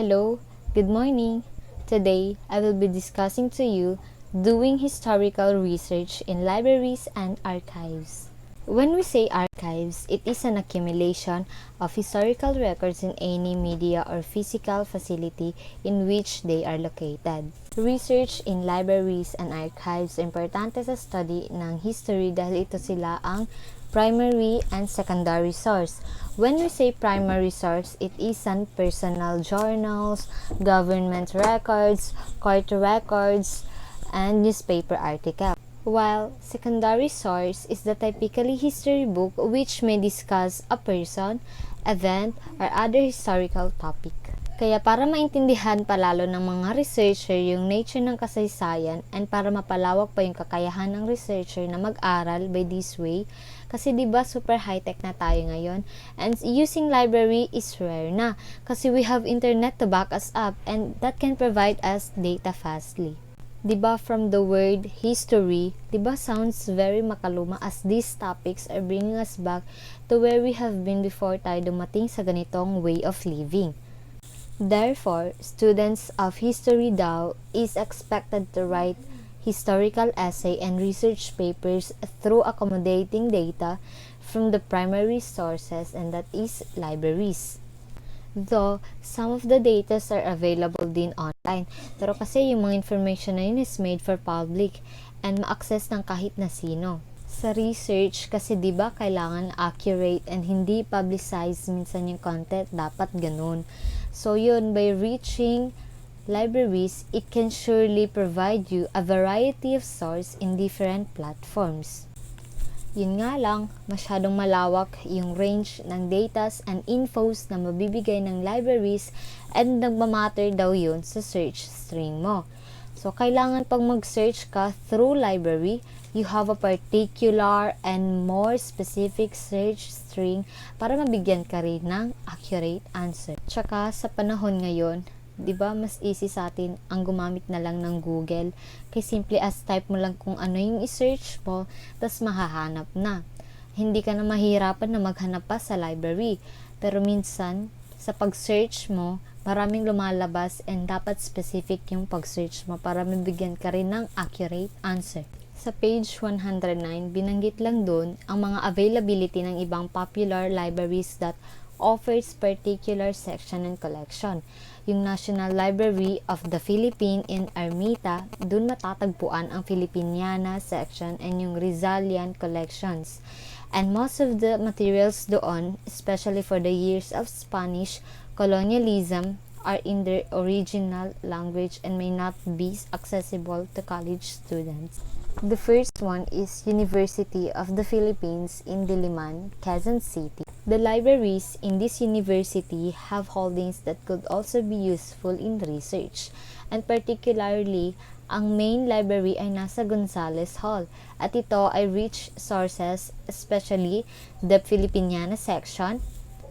Hello, good morning. Today, I will be discussing to you doing historical research in libraries and archives. When we say archives, it is an accumulation of historical records in any media or physical facility in which they are located. Research in libraries and archives ay importante sa study ng history dahil ito sila ang primary and secondary source. When we say primary source, it is an personal journals, government records, court records, and newspaper articles. While secondary source is the typically history book which may discuss a person, event, or other historical topic. Kaya para maintindihan palalo ng mga researcher yung nature ng kasaysayan and para mapalawak pa yung kakayahan ng researcher na mag-aral by this way, kasi diba super high-tech na tayo ngayon and using library is rare na kasi we have internet to back us up and that can provide us data fastly. Diba from the word history, diba sounds very makaluma as these topics are bringing us back to where we have been before tayo dumating sa ganitong way of living. Therefore, students of history daw is expected to write historical essay and research papers through accommodating data from the primary sources and that is libraries. Though, some of the data are available din online. Pero kasi yung mga information na yun is made for public and ma-access ng kahit na sino. Sa research, kasi diba kailangan accurate and hindi publicized minsan yung content, dapat ganun. So yun, by reaching libraries, it can surely provide you a variety of source in different platforms. Yun nga lang, masyadong malawak yung range ng datas and infos na mabibigay ng libraries and nagmamatter daw yun sa search string mo. So, kailangan pag mag-search ka through library, you have a particular and more specific search string para mabigyan ka rin ng accurate answer. Tsaka sa panahon ngayon, diba mas easy sa atin ang gumamit na lang ng Google. Kaya simple as type mo lang kung ano yung i-search mo, tas mahahanap na. Hindi ka na mahirapan na maghanap pa sa library. Pero minsan, sa pag-search mo, maraming lumalabas and dapat specific yung pag-search mo para mabigyan ka rin ng accurate answer. Sa page 109, binanggit lang doon ang mga availability ng ibang popular libraries that offers particular section and collection. Yung National Library of the Philippines in Ermita, doon matatagpuan ang Filipiniana section and yung Rizalian collections. And most of the materials doon, especially for the years of Spanish colonialism, are in their original language and may not be accessible to college students. The first one is University of the Philippines in Diliman, Quezon City. The libraries in this university have holdings that could also be useful in research, and particularly, ang main library ay nasa Gonzales Hall, at ito ay rich sources, especially the Filipiniana section,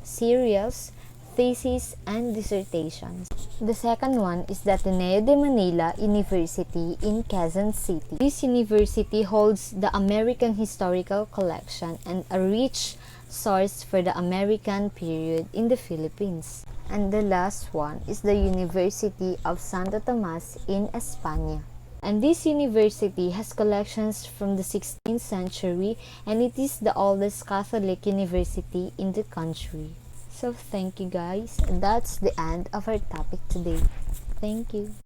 serials, thesis, and dissertations. The second one is the Ateneo de Manila University in Quezon City. This university holds the American Historical Collection and a rich source for the American period in the Philippines. And the last one is the University of Santo Tomas in España. And this university has collections from the 16th century and it is the oldest Catholic university in the country. So thank you guys. That's the end of our topic today. Thank you.